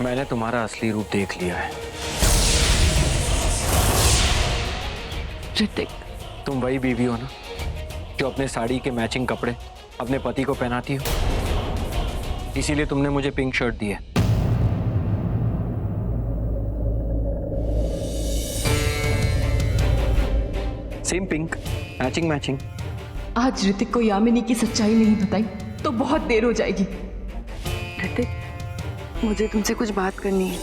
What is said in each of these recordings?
मैंने तुम्हारा असली रूप देख लिया है। ऋतिक, तुम वही बीवी हो ना जो अपने साड़ी के मैचिंग कपड़े अपने पति को पहनाती हो। इसीलिए तुमने मुझे पिंक शर्ट दी है। Same pink, matching matching. आज ऋतिक को यामिनी की सच्चाई नहीं बताई तो बहुत देर हो जाएगी। ऋतिक, मुझे तुमसे कुछ बात करनी है।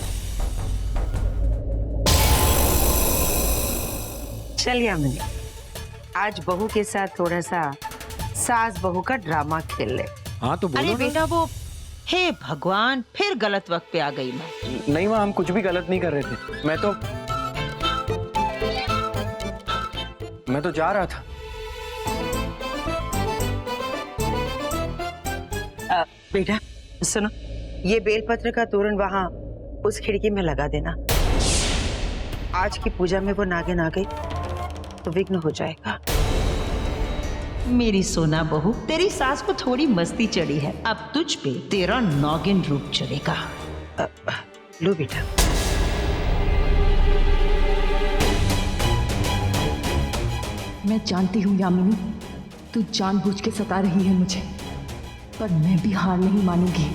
चल यामिनी, आज बहू के साथ थोड़ा सा सास बहू का ड्रामा खेल ले। हाँ तो बोलो अरे ना। बेटा वो, हे भगवान, फिर गलत वक्त पे आ गई मैं। नहीं माँ, हम कुछ भी गलत नहीं कर रहे थे। मैं तो जा रहा था। बेटा सुनो, ये बेलपत्र का तोरण वहां उस खिड़की में लगा देना। आज की पूजा में वो नागिन आ गई तो विघ्न हो जाएगा। मेरी सोना बहू, तेरी सास को थोड़ी मस्ती चढ़ी है, अब तुझ पे तेरा नागिन रूप चढ़ेगा। लो बेटा। मैं जानती हूँ यामिनी, तू जानबूझ के सता रही है मुझे, पर मैं भी हार नहीं मानूंगी।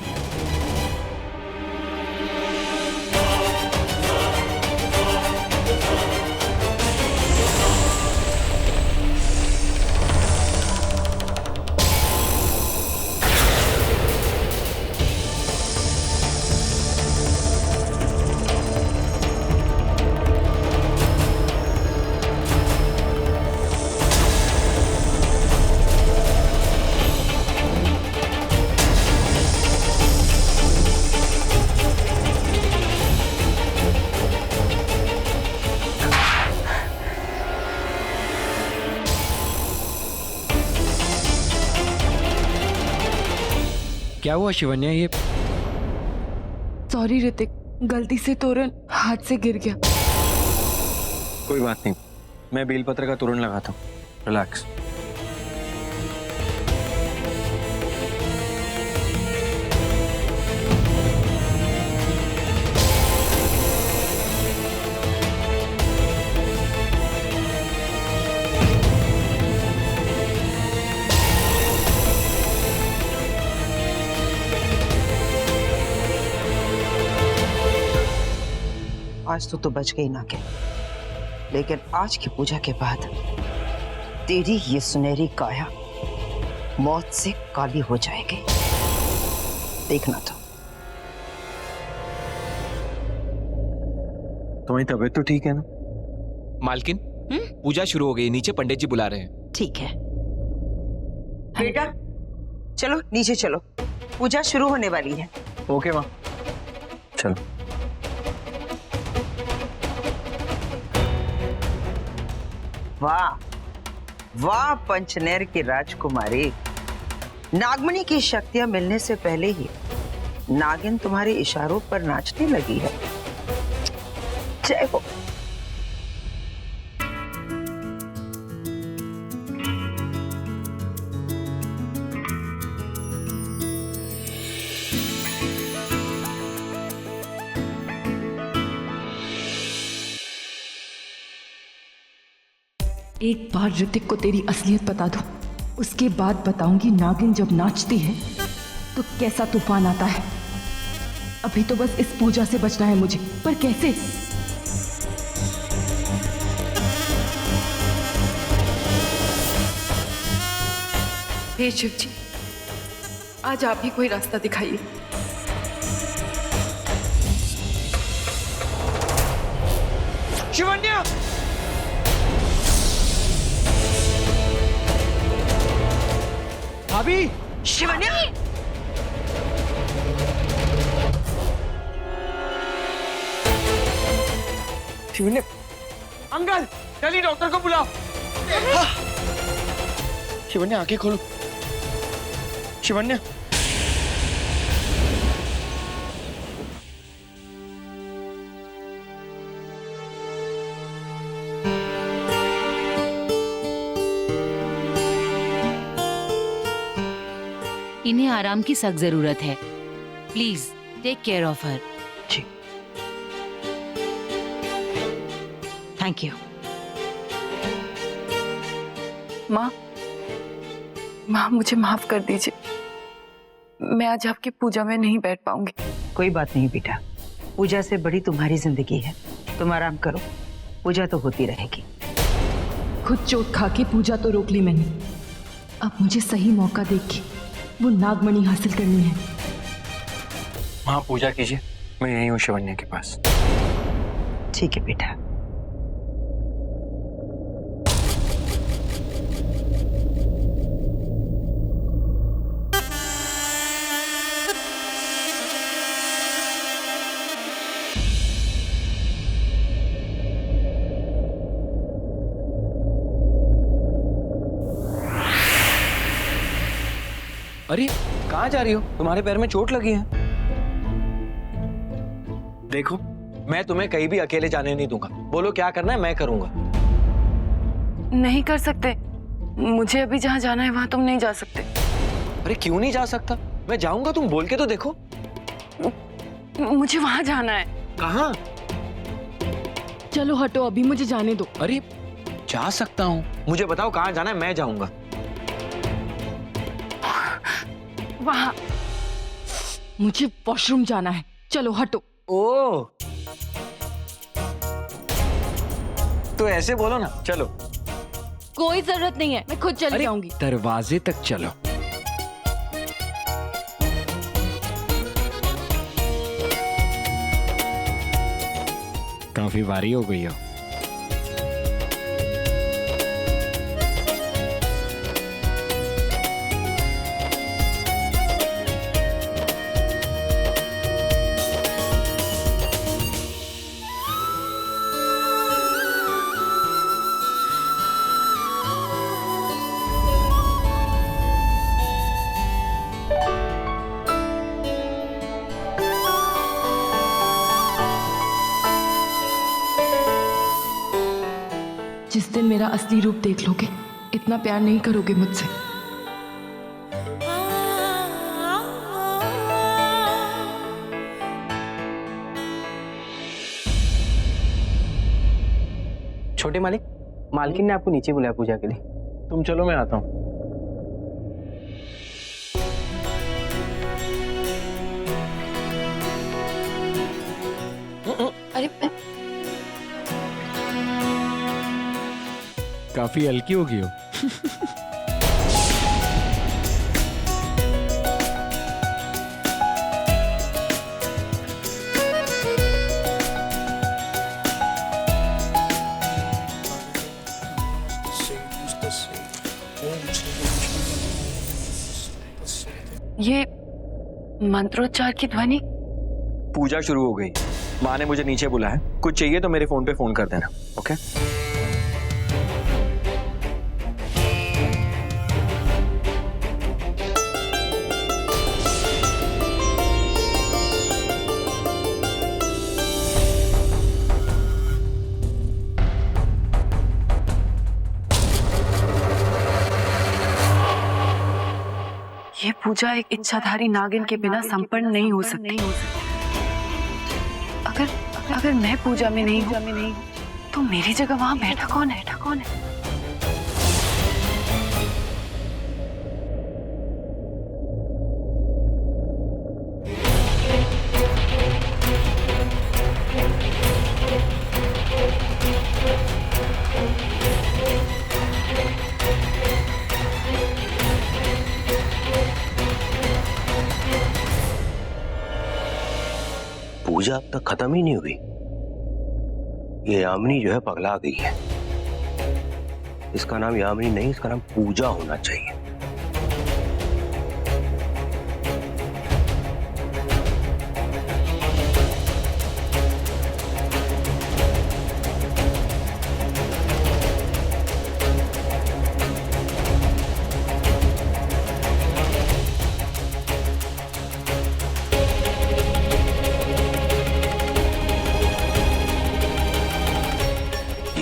क्या हुआ शिवन्या? ये सॉरी ऋतिक, गलती से तोरण हाथ से गिर गया। कोई बात नहीं, मैं बेलपत्र का तोरण लगाता हूँ। रिलैक्स। आज तो बच गई नागिन, लेकिन आज की पूजा के बाद तेरी ये सुनहरी काया मौत से काली हो जाएगी। देखना तो। तुम्हारी तबीयत तो ठीक है ना? मालकिन, पूजा शुरू हो गई, नीचे पंडित जी बुला रहे हैं। ठीक है। बेटा चलो नीचे चलो, पूजा शुरू होने वाली है। ओके माँ, चलो। वाह वाह पंचनेर की राजकुमारी, नागमणि की शक्तियां मिलने से पहले ही नागिन तुम्हारे इशारों पर नाचने लगी है। जय हो। एक बार ऋतिक को तेरी असलियत बता दो, उसके बाद बताऊंगी नागिन जब नाचती है तो कैसा तूफान आता है। अभी तो बस इस पूजा से बचना है मुझे, पर कैसे? हे शिव जी, आज आप ही कोई रास्ता दिखाइए। शिवन्या! भाभी! शिवन्या! शिवन्या! अंकल, जल्दी डॉक्टर को बुलाओ। शिवन्या आंखें खोलो। शिवन्या! इन्हें आराम की सख्त जरूरत है। Please take care of her. जी। Thank you. माँ, माँ मुझे माफ कर दीजिए, मैं आज आपकी पूजा में नहीं बैठ पाऊंगी। कोई बात नहीं बेटा, पूजा से बड़ी तुम्हारी जिंदगी है। तुम आराम करो, पूजा तो होती रहेगी। खुद चोट खा के पूजा तो रोक ली मैंने, अब मुझे सही मौका देख के वो नागमणि हासिल करनी है। हाँ पूजा कीजिए, मैं यही हूँ शिवन्या के पास। ठीक है बेटा। अरे कहाँ जा रही हो? तुम्हारे पैर में चोट लगी है। देखो मैं तुम्हें कहीं भी अकेले जाने नहीं दूंगा। बोलो क्या करना है, मैं करूंगा। नहीं कर सकते, मुझे अभी जहाँ जाना है वहां तुम नहीं जा सकते। अरे क्यों नहीं जा सकता? मैं जाऊंगा, तुम बोल के तो देखो। मुझे वहां जाना है। कहाँ? चलो हटो, अभी मुझे जाने दो। अरे जा सकता हूँ, मुझे बताओ कहाँ जाना है, मैं जाऊंगा। वहां मुझे वॉशरूम जाना है, चलो हटो। ओ तो ऐसे बोलो ना, चलो। कोई जरूरत नहीं है, मैं खुद चली अरे जाऊंगी। दरवाजे तक चलो। काफी भारी हो गई हो। जिस दिन मेरा असली रूप देख लोगे, इतना प्यार नहीं करोगे मुझसे। छोटे मालिक, मालकिन ने आपको नीचे बुलाया पूजा के लिए। तुम चलो, मैं आता हूँ। अरे काफी हल्की होगी हो। ये मंत्रोच्चार की ध्वनि। पूजा शुरू हो गई, माँ ने मुझे नीचे बुलाया। कुछ चाहिए तो मेरे फोन पे फोन कर देना, ओके? ये पूजा एक इच्छाधारी नागिन के बिना संपन्न नहीं हो सकती। अगर मैं पूजा में नहीं हूँ, तो मेरी जगह वहां बैठा कौन है? पूजा अब तक खत्म ही नहीं हुई। ये यामिनी जो है पगला गई है। इसका नाम यामिनी नहीं, इसका नाम पूजा होना चाहिए।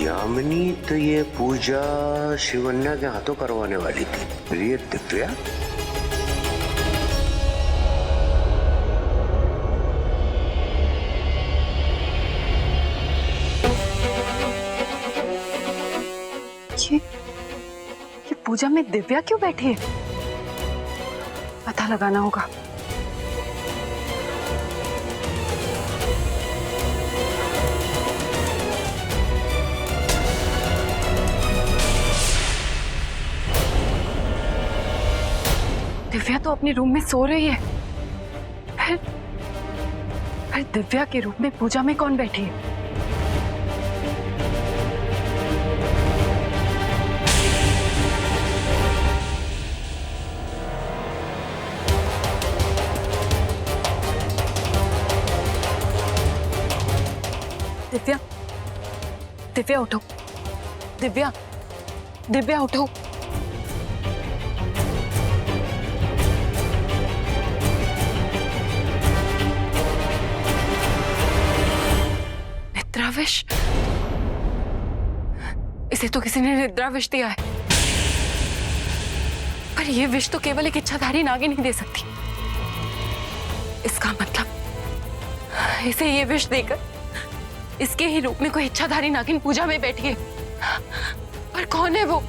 यामिनी तो ये पूजा शिवन्या के हाथों करवाने वाली थी। ये दिव्या ये पूजा में दिव्या क्यों बैठी है? पता लगाना होगा। दिव्या तो अपने रूम में सो रही है, फिर दिव्या के रूम में पूजा में कौन बैठी है? दिव्या, दिव्या उठो। दिव्या, दिव्या उठो। निद्राविश? इसे तो किसी ने निद्राविश दिया है, पर यह विष तो केवल एक इच्छाधारी नागिन ही दे सकती। इसका मतलब इसे ये विष देकर इसके ही रूप में कोई इच्छाधारी नागिन पूजा में बैठी है। पर कौन है वो?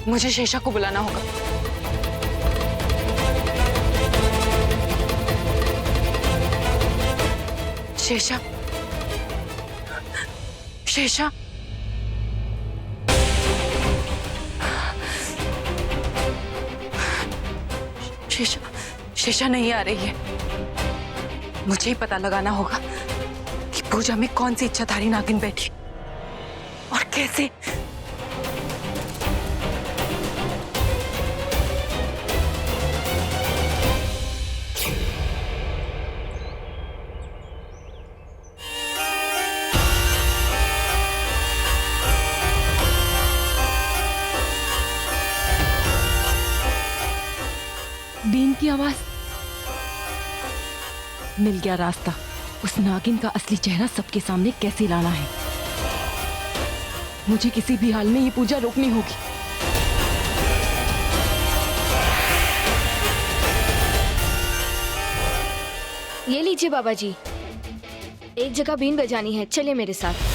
मुझे शेषा को बुलाना होगा। शेषा, शेषा, शेषा, शेषा नहीं आ रही है। मुझे ही पता लगाना होगा कि पूजा में कौन सी इच्छाधारी नागिन बैठी और कैसे। बीन की आवाज। मिल गया रास्ता। उस नागिन का असली चेहरा सबके सामने कैसे लाना है। मुझे किसी भी हाल में ये पूजा रोकनी होगी। ये लीजिए बाबा जी, एक जगह बीन बजानी है, चलिए मेरे साथ।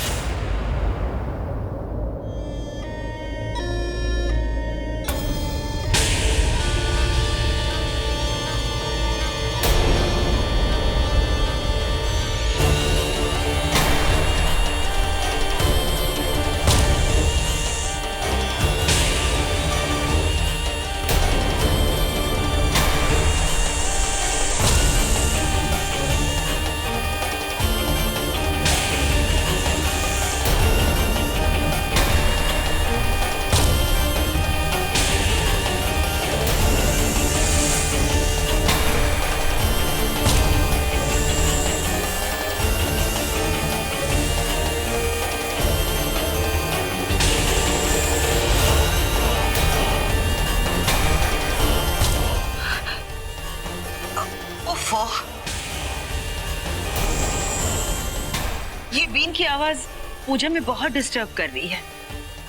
ये बीन की आवाज पूजा में बहुत डिस्टर्ब कर रही है।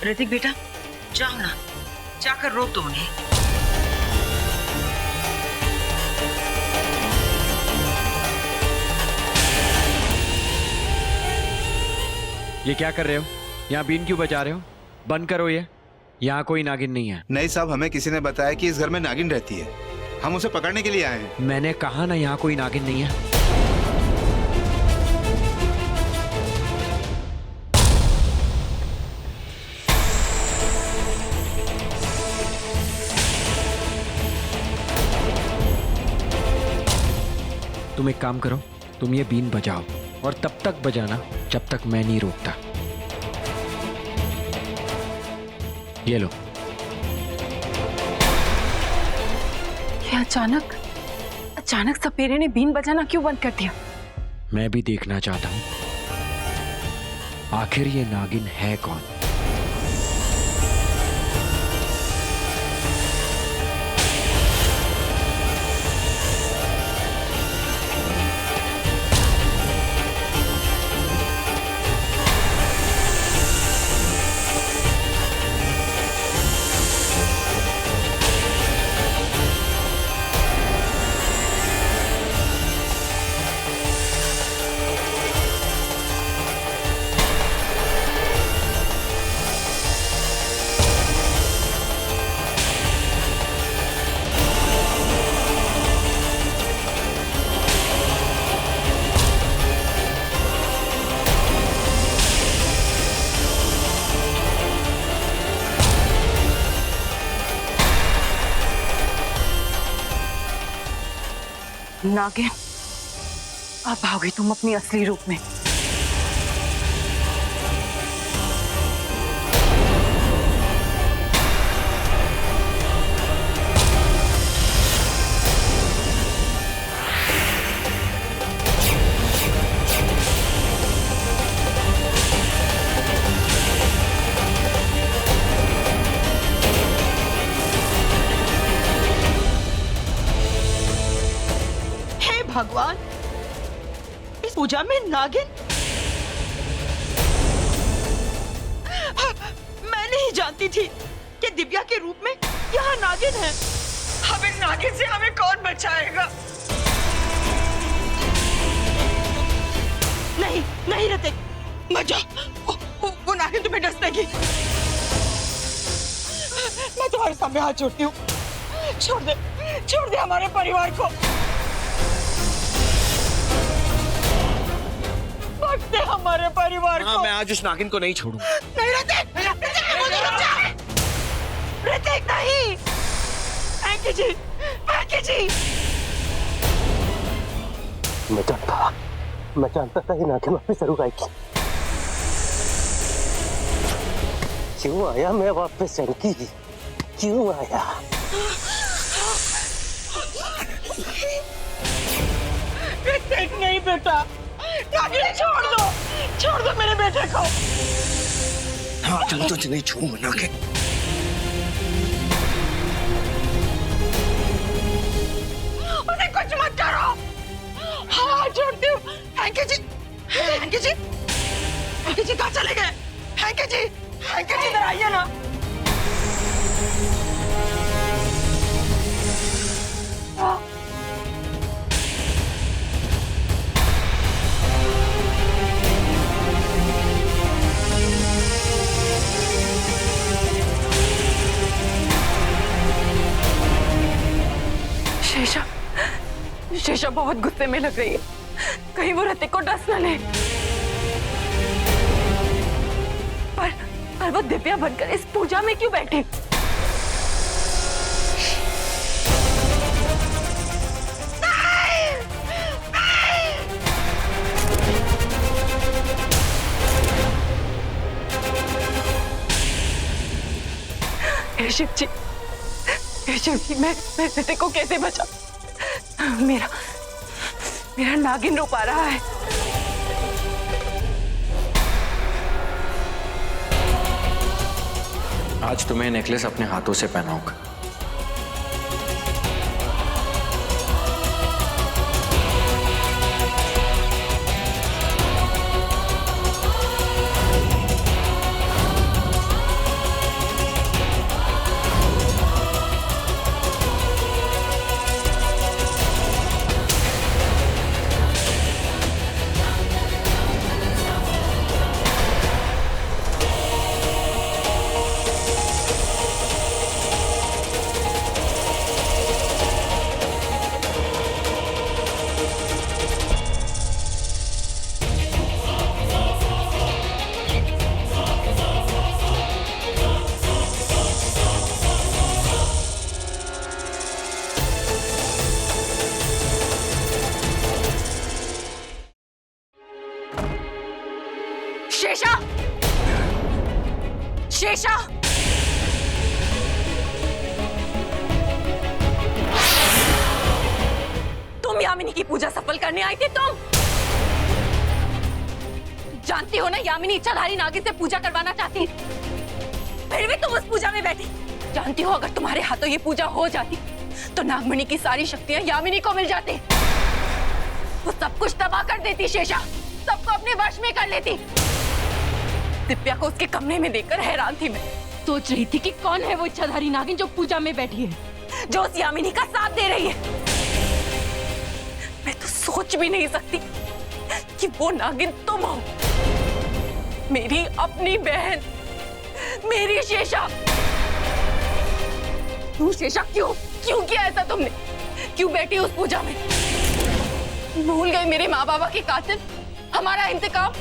ऋतिक बेटा, जाओ ना, जाकर रोक दो उन्हें। ये क्या कर रहे हो? यहाँ बीन क्यों बजा रहे हो? बंद करो ये। यहाँ कोई नागिन नहीं है। नहीं साहब, हमें किसी ने बताया कि इस घर में नागिन रहती है। हम उसे पकड़ने के लिए आए हैं। मैंने कहा ना, यहाँ कोई नागिन नहीं है। तुम एक काम करो, तुम ये बीन बजाओ और तब तक बजाना जब तक मैं नहीं रोकता। ये लो। ये अचानक सपेरे ने बीन बजाना क्यों बंद कर दिया? मैं भी देखना चाहता हूं आखिर ये नागिन है कौन। नागिन, अब आओगी तुम अपनी असली रूप में। भगवान, इस पूजा में नागिन? मैं नहीं जानती थी कि दिव्या के रूप में यहाँ नागिन है। अब इन नागिन से हमें कौन बचाएगा? नहीं नहीं ऋतिक, मत जा। वो नागिन तुम्हें डस देगी। मैं तुम्हारे सामने हाथ जोड़ती हूँ, छोड़ दे हमारे परिवार को। दे हमारे परिवार को। मैं आज उस नागिन को नहीं छोड़ूंगा। नहीं ऋतिक, ऋतिक नहीं। पैंकी जी। मैं जानता था ये नागिन वापस जरूर आएगी। क्यों आया मैं वापस? जानकी क्यों आया? ऋतिक नहीं बेटा, छोड़ दो मेरे बेटे को। हाँ, चल तुझे नहीं छूऊंगा नागिन। उन्हें कुछ मत करो। हाँ, छोड़ती हूँ। हैंकी जी कहाँ चले गए? हैंकी जी इधर आइए ना। शेषा बहुत गुस्से में लग रही है, कहीं वो ऋतिक को डस न ले। पर वो दिव्या बनकर इस पूजा में क्यों बैठी? हे शिव जी, मैं ऋतिक को कैसे बचा? मेरा नागिन रो पा रहा है। आज तुम्हें नेकलेस अपने हाथों से पहनाऊंगा। शेषा, तुम यामिनी की पूजा सफल करने आई थी। तुम जानती हो ना यामिनी इच्छाधारी नागिन से पूजा करवाना चाहती, फिर भी तुम उस पूजा में बैठी। जानती हो अगर तुम्हारे हाथों ये पूजा हो जाती तो नागमणि की सारी शक्तियां यामिनी को मिल जाती, वो सब कुछ तबाह कर देती। शेषा सबको अपने वश में कर लेती। दिव्या को उसके कमरे में देखकर हैरान थी मैं। सोच रही थी कि कौन है वो इच्छाधारी नागिन जो पूजा में बैठी है, जो उस यामिनी का साथ दे रही है। मैं तो सोच भी नहीं सकती कि वो नागिन तुम हो, मेरी अपनी बहन, मेरी शेषा। तू शेषा क्यों किया ऐसा तुमने? क्यों बैठी उस पूजा में? भूल गए मेरे माँ बाबा के कातिल, हमारा इंतकाम?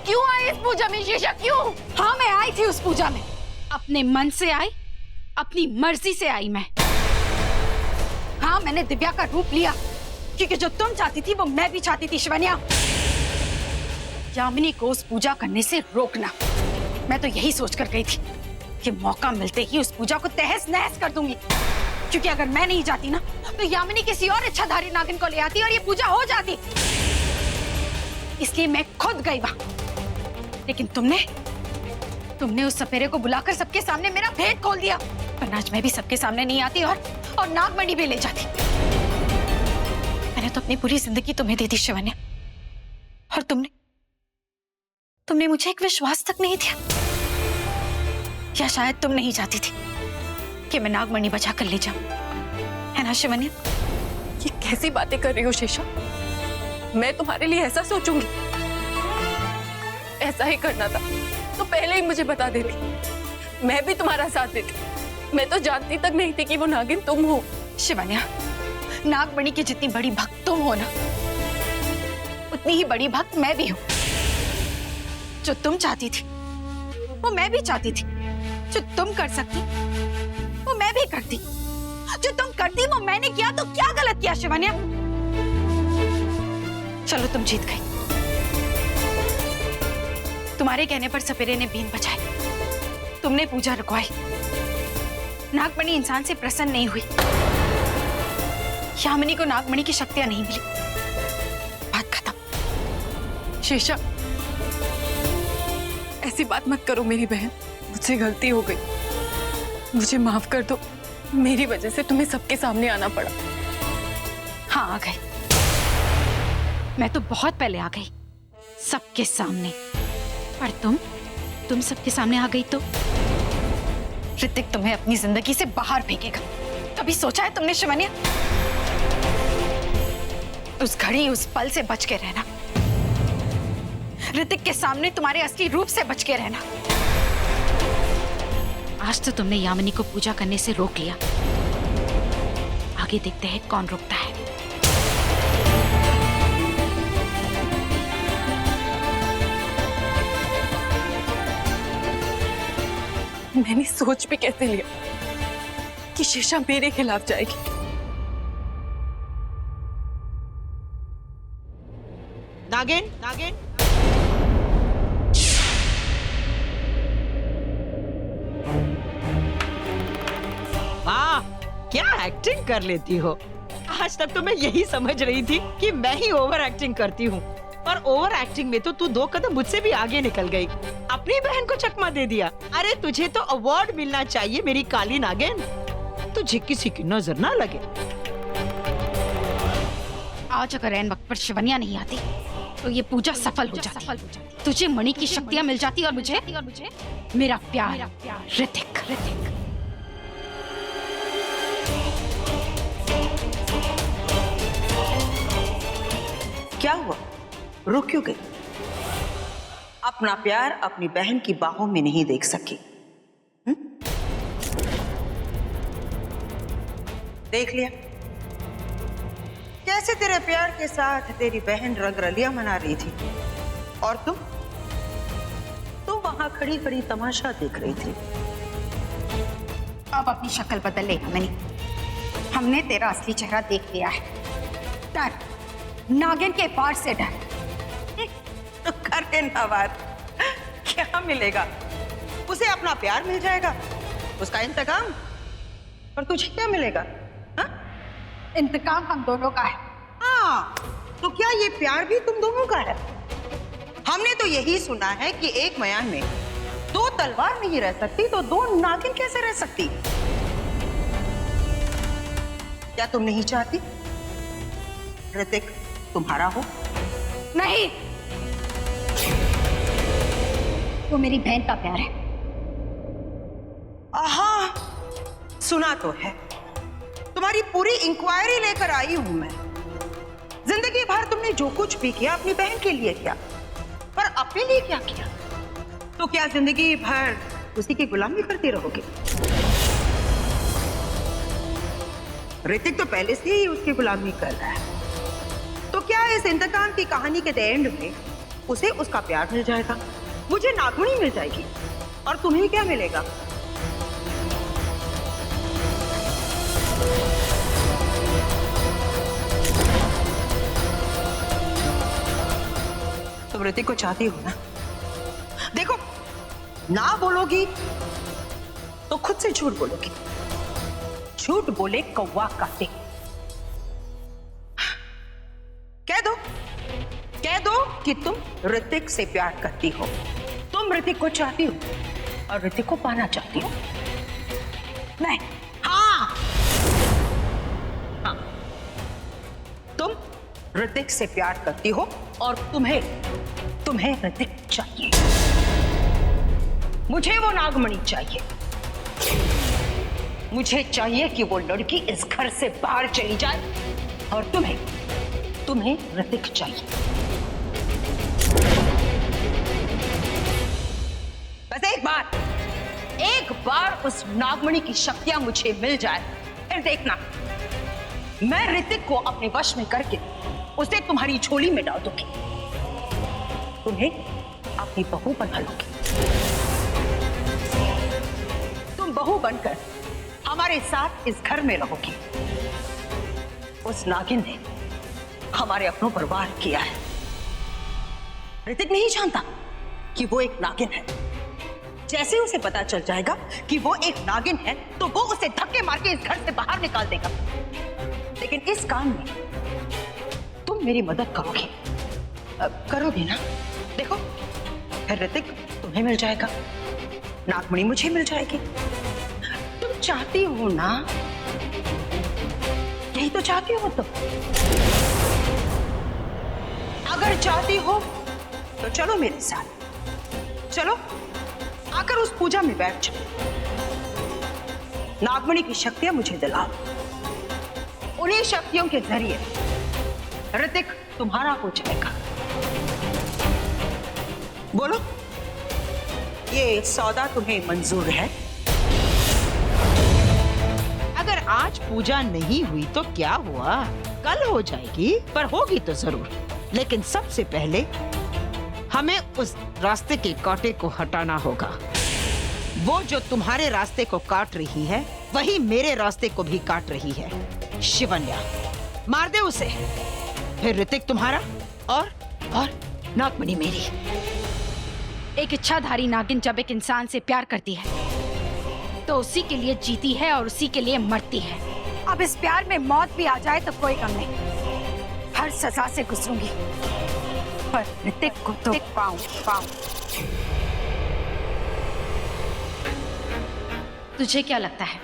क्यों आई इस पूजा में शेषा, क्यों? हाँ, मैं आई थी उस पूजा में, अपने मन से आई, अपनी मर्जी से आई मैं। हाँ, मैंने दिव्या का रूप लिया, क्योंकि जो तुम चाहती थी वो मैं भी चाहती थी शिवन्या। यामिनी को उस पूजा करने से रोकना। मैं तो यही सोचकर गई थी कि मौका मिलते ही उस पूजा को तहस नहस कर दूंगी, क्योंकि अगर मैं नहीं जाती ना तो यामिनी किसी और इच्छाधारी नागिन को ले आती और ये पूजा हो जाती। इसलिए मैं खुद गई वहां। लेकिन तुमने उस सपेरे को बुलाकर सबके सामने मेरा भेद खोल दिया। पर आज मैं भी सबके सामने नहीं आती और नागमणि भी ले जाती। मैंने तो अपनी पूरी जिंदगी तुम्हें दे दी शिवन्या, और तुमने मुझे एक विश्वास तक नहीं दिया। या शायद तुम नहीं चाहती थी कि मैं नागमणि बचा कर ले जाऊं, है ना शिवन्या? ये कैसी बातें कर रही हो शेषा? मैं तुम्हारे लिए ऐसा सोचूंगी? ऐसा ही करना था तो पहले ही मुझे बता देती, मैं भी तुम्हारा साथ देती। मैं तो जानती तक नहीं थी कि वो नागिन तुम हो। शिवन्या, नागमणि की जितनी बड़ी भक्त तुम हो ना, उतनी ही बड़ी भक्त मैं भी हूं। जो तुम चाहती थी वो मैं भी चाहती थी। जो तुम कर सकती वो मैं भी करती। जो तुम करती वो मैंने किया, तो क्या गलत किया शिवन्या? चलो तुम जीत गई। तुम्हारे कहने पर सपेरे ने बीन बजाई, तुमने पूजा रुकवाई। नागमणि इंसान से प्रसन्न नहीं हुई। यामिनी को नागमणि की शक्तियां नहीं मिली। बात खत्म। शेषा, ऐसी बात मत करो मेरी बहन, मुझसे गलती हो गई, मुझे माफ कर दो। मेरी वजह से तुम्हें सबके सामने आना पड़ा। हाँ, आ गई। मैं तो बहुत पहले आ गई सबके सामने, पर तुम सबके सामने आ गई तो ऋतिक तुम्हें अपनी जिंदगी से बाहर फेंकेगा। कभी सोचा है तुमने शिवन्या? उस घड़ी उस पल से बच के रहना, ऋतिक के सामने तुम्हारे असली रूप से बच के रहना। आज तो तुमने यामिनी को पूजा करने से रोक लिया, आगे देखते हैं कौन रोकता है। मैंने सोच भी कैसे लिया कि शेषा मेरे खिलाफ जाएगी। नागिन, वाह, क्या एक्टिंग कर लेती हो। आज तक तो मैं यही समझ रही थी कि मैं ही ओवर एक्टिंग करती हूँ, पर ओवर एक्टिंग में तो तू 2 कदम मुझसे भी आगे निकल गई। अपनी बहन को चकमा दे दिया। अरे तुझे तो अवार्ड मिलना चाहिए मेरी काली नागिन, तुझे किसी की नजर ना लगे। आज अगर ऐन वक्त पर शिवन्या नहीं आती तो ये पूजा सफल हो जाती। तुझे मणि की शक्तियां मिल जाती और मुझे मेरा प्यार ऋतिक। क्या हुआ? रुक क्यों गई? अपना प्यार अपनी बहन की बाहों में नहीं देख सकी? देख लिया कैसे तेरे प्यार के साथ तेरी बहन रंगरलियां मना रही थी, और तुम वहां खड़ी खड़ी तमाशा देख रही थी। अब अपनी शक्ल बदल ले यामिनी, हमने तेरा असली चेहरा देख लिया है। डर, नागिन के वार से डर। तो करे ना वार, क्या मिलेगा? उसे अपना प्यार मिल जाएगा, उसका इंतकाम। और तुझे क्या मिलेगा? हा? इंतकाम हम दोनों का है। हाँ, तो क्या ये प्यार भी तुम दोनों का है? हमने तो यही सुना है कि एक मयान में 2 तलवार नहीं रह सकती, तो 2 नागिन कैसे रह सकती? क्या तुम नहीं चाहती ऋतिक तुम्हारा हो? नहीं, वो मेरी बहन का प्यार है। आहा, सुना तो है। तुम्हारी पूरी इंक्वायरी लेकर आई हूं मैं। जिंदगी भर तुमने जो कुछ भी किया अपनी बहन के लिए किया, पर अपने लिए क्या किया? तो क्या जिंदगी भर उसी की गुलामी करती रहोगे? ऋतिक तो पहले से ही उसकी गुलामी कर रहा है, तो क्या इस इंतकाम की कहानी के एंड में उसे उसका प्यार मिल जाएगा, मुझे नागमणि मिल जाएगी, और तुम्हें क्या मिलेगा? तुम ऋतिक को चाहती हो ना? देखो, ना बोलोगी तो खुद से झूठ बोलोगी। झूठ बोले कौवा काटे। कह दो कि तुम ऋतिक से प्यार करती हो, तुम ऋतिक को चाहती हो और ऋतिक को पाना चाहती हो। नहीं, हाँ, तुम ऋतिक से प्यार करती हो और तुम्हें ऋतिक चाहिए। मुझे वो नागमणि चाहिए। मुझे चाहिए कि वो लड़की इस घर से बाहर चली जाए और तुम्हें ऋतिक चाहिए। बस एक बार उस नागमणि की शक्तियां मुझे मिल जाए, फिर देखना, मैं ऋतिक को अपने वश में करके उसे तुम्हारी झोली में डाल दूंगी। तुम्हें अपनी बहू बना लूंगी। तुम बहू बनकर हमारे साथ इस घर में रहोगी। उस नागिन ने हमारे अपनों पर वार किया है। ऋतिक नहीं जानता कि वो एक नागिन है। जैसे उसे पता चल जाएगा कि वो एक नागिन है, तो वो उसे धक्के मार के इस घर से बाहर निकाल देगा। लेकिन इस काम में तुम मेरी मदद करोगे, करोगे ना? देखो, फिर ऋतिक तुम्हें मिल जाएगा, नागमणि मुझे मिल जाएगी। तुम चाहती हो ना? यही तो चाहती हो तुम। अगर चाहती हो तो चलो मेरे साथ, चलो आकर उस पूजा में बैठ जाओ। नागमणि की शक्तियां मुझे दिलाओ। उन्हीं शक्तियों के जरिए ऋतिक तुम्हारा हो जाएगा। बोलो, ये सौदा तुम्हें मंजूर है? अगर आज पूजा नहीं हुई तो क्या हुआ, कल हो जाएगी, पर होगी तो जरूर। लेकिन सबसे पहले हमें उस रास्ते के कांटे को हटाना होगा। वो जो तुम्हारे रास्ते को काट रही है, वही मेरे रास्ते को भी काट रही है। शिवन्या, मार दे उसे। फिर ऋतिक तुम्हारा और नागमणि मेरी। एक इच्छाधारी नागिन जब एक इंसान से प्यार करती है तो उसी के लिए जीती है और उसी के लिए मरती है। अब इस प्यार में मौत भी आ जाए तो कोई गम नहीं, हर सजा से गुजरूंगी। पर ऋतिक को तो पाऊं। तुझे क्या लगता है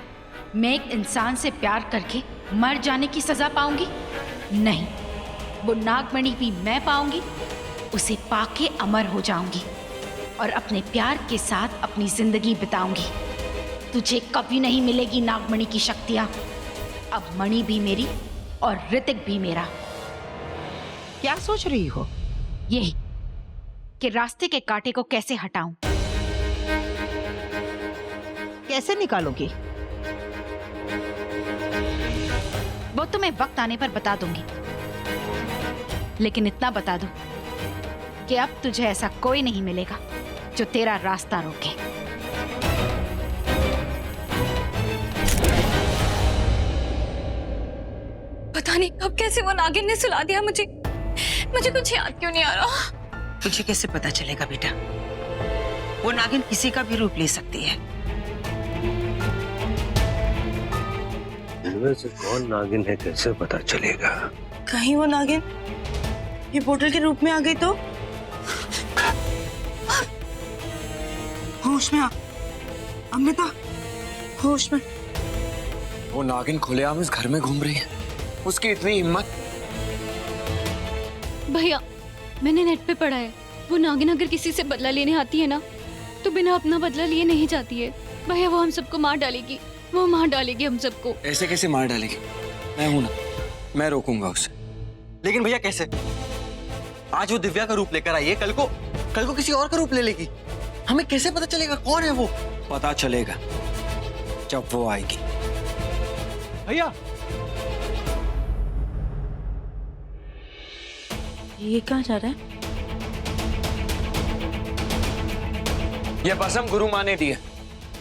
मैं एक इंसान से प्यार करके मर जाने की सजा पाऊंगी? नहीं, वो नागमणि भी मैं पाऊंगी, उसे पाके अमर हो जाऊंगी और अपने प्यार के साथ अपनी जिंदगी बिताऊंगी। तुझे कभी नहीं मिलेगी नागमणि की शक्तियां। अब मणि भी मेरी और ऋतिक भी मेरा। क्या सोच रही हो? यही कि रास्ते के कांटे को कैसे हटाऊं। कैसे निकालोगी? वो तुम्हें वक्त आने पर बता दूंगी, लेकिन इतना बता दूं कि अब तुझे ऐसा कोई नहीं मिलेगा जो तेरा रास्ता रोके। पता नहीं कब कैसे वो नागिन ने सुला दिया मुझे कुछ याद क्यों नहीं आ रहा। तुझे कैसे पता चलेगा बेटा? वो नागिन किसी का भी रूप ले सकती है। इनमें से कौन नागिन है कैसे पता चलेगा? कहीं वो नागिन ये पोर्टल के रूप में आ गई तो? होश में आ अमृता, होश में। वो नागिन खुलेआम इस घर में घूम रही है, उसकी इतनी हिम्मत। भैया, मैंने नेट पे पढ़ा है, वो नागिन अगर किसी से बदला लेने आती है ना तो बिना अपना बदला लिए नहीं जाती है। भैया, वो हम सबको मार डालेगी, वो मार डालेगी हम सबको। ऐसे कैसे मार डालेगी? मैं हूं ना, मैं रोकूंगा उसे। लेकिन भैया कैसे? आज वो दिव्या का रूप लेकर आई है, कल को किसी और का रूप ले लेगी। हमें कैसे पता चलेगा कौन है वो? पता चलेगा जब वो आएगी। भैया, ये कहाँ जा रहा है? ये भस्म गुरु माँ ने दी है,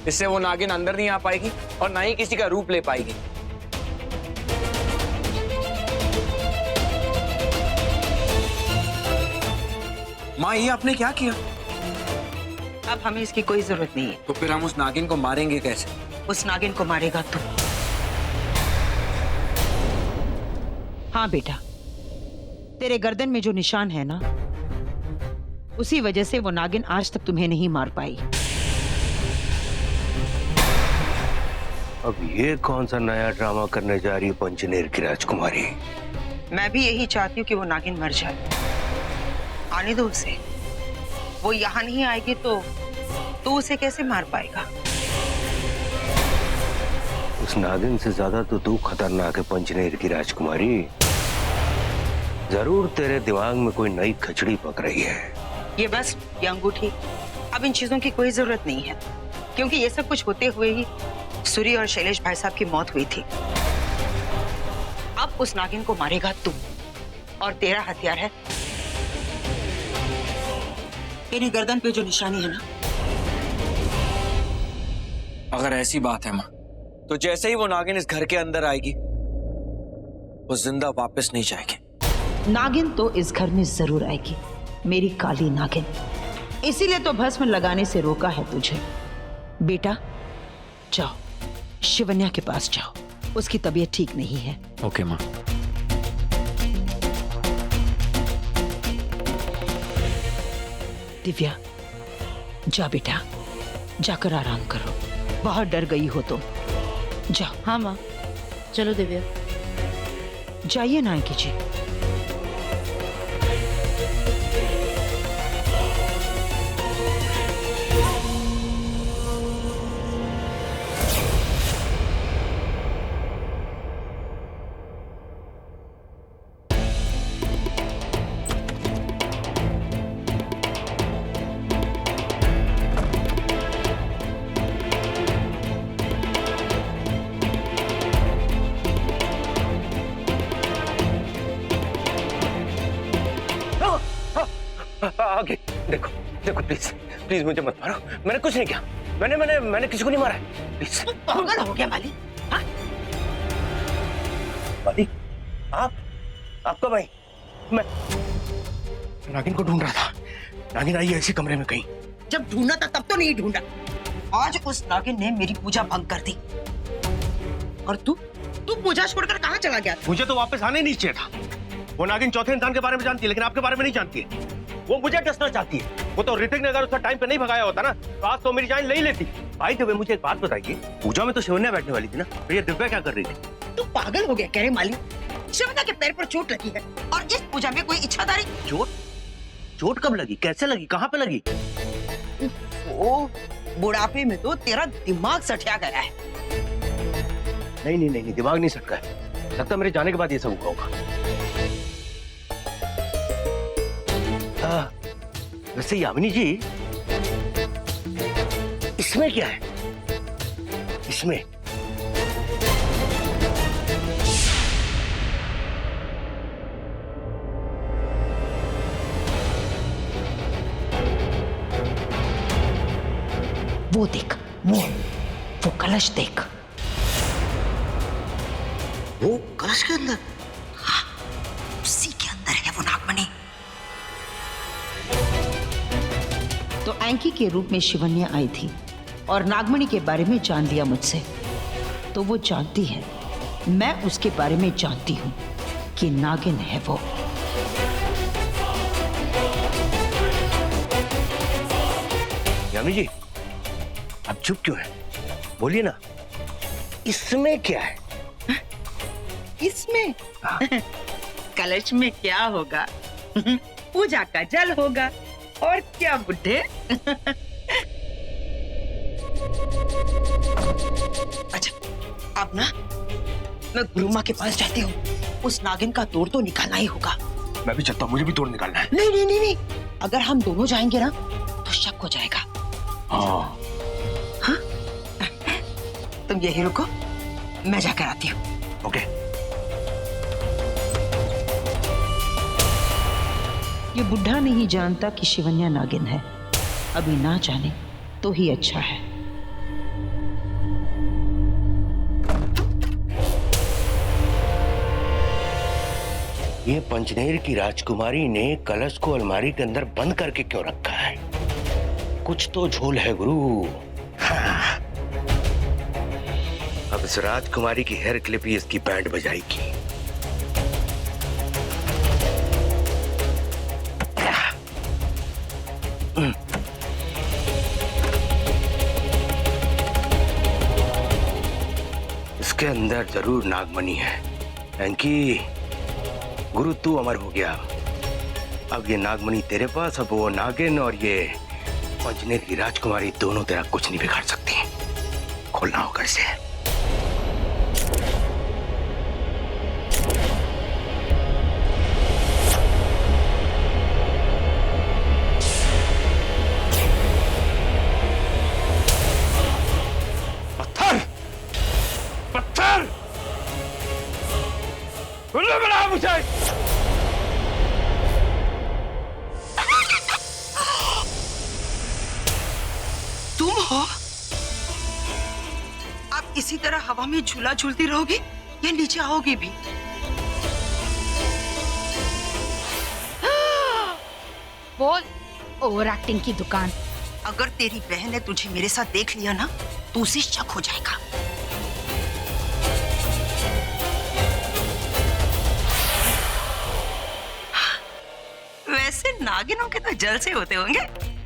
इससे वो नागिन अंदर नहीं आ पाएगी और ना ही किसी का रूप ले पाएगी। माँ ये आपने क्या किया? अब हमें इसकी कोई जरूरत नहीं है। तो फिर हम उस नागिन को मारेंगे कैसे? उस नागिन को मारेगा तू। हाँ बेटा, तेरे गर्दन में जो निशान है ना, उसी वजह से वो नागिन आज तक तुम्हें नहीं मार पाई। अब ये कौन सा नया ड्रामा करने जा रही है पंचनेर की राजकुमारी? मैं भी यही चाहती हूँ कि वो नागिन मर जाए। आने दो उसे। वो यहाँ नहीं आएगी तो तू उसे कैसे मार पाएगा? उस नागिन से ज्यादा तो तू खतरनाक है पंचनेर की राजकुमारी। जरूर तेरे दिमाग में कोई नई खचड़ी पक रही है। ये बस, ये अंगूठी, अब इन चीजों की कोई जरूरत नहीं है, क्योंकि ये सब कुछ होते हुए ही सूर्य और शैलेश भाई साहब की मौत हुई थी। अब उस नागिन को मारेगा तू, और तेरा हथियार है तेरी गर्दन पे जो निशानी है ना। अगर ऐसी बात है माँ, तो जैसे ही वो नागिन इस घर के अंदर आएगी, वो जिंदा वापस नहीं जाएगी। नागिन तो इस घर में जरूर आएगी, मेरी काली नागिन। इसीलिए तो भस्म लगाने से रोका है तुझे। बेटा जाओ, शिवन्या के पास जाओ, उसकी तबीयत ठीक नहीं है। ओके माँ। दिव्या जा बेटा, जाकर आराम करो, बहुत डर गई हो तुम। जाओ। हाँ माँ, चलो दिव्या। जाइए नायकी जी। आगे देखो, देखो प्लीज, प्लीज मुझे मत मारो। मैंने कुछ नहीं किया। मैंने किसी को नहीं मारा है। प्लीज। पागल हो गया माली? हाँ? माली, आपका भाई? मैं नागिन को ढूंढ रहा था। नागिन आई है इसी कमरे में कहीं। जब ढूंढना था तब तो नहीं ढूंढा। आज उस नागिन ने मेरी पूजा भंग कर दी। और तू पूजा छोड़कर कहाँ चला गया? मुझे तो वापस आने नहीं चाहिए था। वो नागिन चौथे इंसान के बारे में जानती है, लेकिन आपके बारे में नहीं जानती है। वो मुझे डसना चाहती है। वो तो ऋतिक ने अगर उसका टाइम पे नहीं भगाया होता ना, तो आज तो मेरी जान ले ही लेती। भाई जब मुझे एक बात बताइए, पूजा में तो शिवन्या बैठने वाली थी ना, तो ये दिव्या क्या कर रही थी? तू पागल हो गया कह रहे माली? शिवन्या के पैर पर चोट लगी है, और इस पूजा में कोई इच्छाधारी। चोट कब लगी? कैसे लगी? कहाँ पे लगी? ओ, बुढ़ापे में तो तेरा दिमाग सठिया गया है। नहीं, दिमाग नहीं सटका है। लगता मेरे जाने के बाद ये सब हुआ होगा। वैसे यामिनी जी, इसमें क्या है? इसमें वो देख, वो कलश देख। वो कलश के अंदर? हाँ, उसी के अंदर है वो नागमणि। तो एंकी के रूप में शिवन्या आई थी और नागमणि के बारे में जान लिया मुझसे। तो वो जानती है, मैं उसके बारे में जानती हूँ कि नागिन है वो। यामिनी जी, आप चुप क्यों हैं? बोलिए ना, इसमें क्या है? इसमें कलश में क्या होगा? पूजा का जल होगा, और क्या बुड्ढे? अच्छा, अब ना मैं गुरु माँ के पास जाती हूँ। उस नागिन का तोड़ तो निकालना ही होगा। मैं भी चलता हूँ, मुझे भी तोड़ निकालना है। नहीं, अगर हम दोनों जाएंगे ना तो शक हो जाएगा। हाँ? तुम यही रुको, मैं जाकर आती हूँ। ओके। ये बुढ़ा नहीं जानता कि शिवन्या नागिन है। अभी ना जाने तो ही अच्छा है। ये पंचनेर की राजकुमारी ने कलश को अलमारी के अंदर बंद करके क्यों रखा है? कुछ तो झोल है गुरु। हाँ। अब इस राजकुमारी की हेयर क्लिप ही इसकी बैंड बजाएगी। इसके अंदर जरूर नागमणि है। एंकी, गुरु तू अमर हो गया। अब ये नागमणि तेरे पास, अब वो नागिन और ये पंचनेर की राजकुमारी दोनों तेरा कुछ नहीं बिगाड़ सकती। खोलना होगा इसे। पत्थर, पत्थर, उल्लू बना मुझे। तुम हो? आप इसी तरह हवा में झूला झूलती रहोगी या नीचे आओगी भी? बोल, ओवर एक्टिंग की दुकान। अगर तेरी बहन ने तुझे मेरे साथ देख लिया ना तो उसे शक हो जाएगा। वैसे नागिनों के तो जलसे होते होंगे,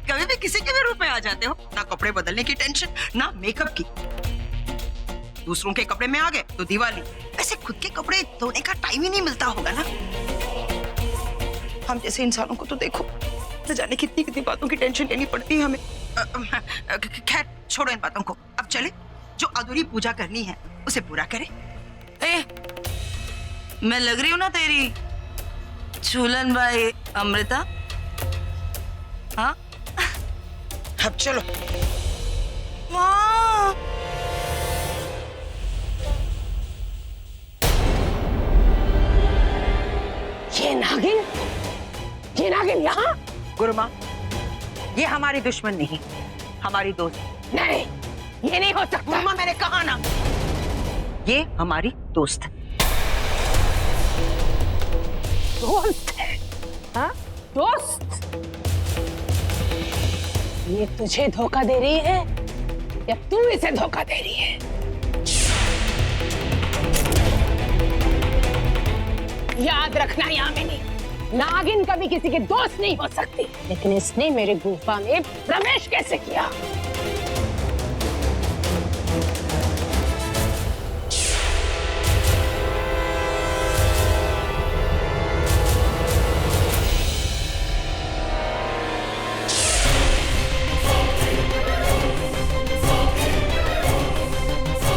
कभी भी किसी के भी रूप में आ जाते हो। ना कपड़े बदलने की टेंशन, ना मेकअप की। दूसरों के कपड़े में आ गए तो दिवाली। ऐसे खुद के कपड़े धोने का टाइम ही नहीं मिलता होगा ना। हम जैसे इंसानों को तो देखो, न जाने कितनी कितनी बातों की टेंशन लेनी पड़ती है हमें। खैर छोड़ो इन बातों को, अब चले जो अधूरी पूजा करनी है उसे पूरा करें। मैं लग रही हूँ ना तेरी झूलन भाई अमृता? हाँ, अब चलो। वाह, ये नागिन यहाँ? गुरु माँ, ये हमारी दुश्मन नहीं, हमारी दोस्त। नहीं, ये नहीं हो सकता। गुरु माँ, मैंने कहा ना, ये हमारी दोस्त है। दोस्त है? हाँ, दोस्त? ये तुझे धोखा दे रही है या तू इसे धोखा दे रही है? याद रखना यामिनी, नागिन कभी किसी के दोस्त नहीं हो सकती। लेकिन इसने मेरे गुफा में प्रवेश कैसे किया?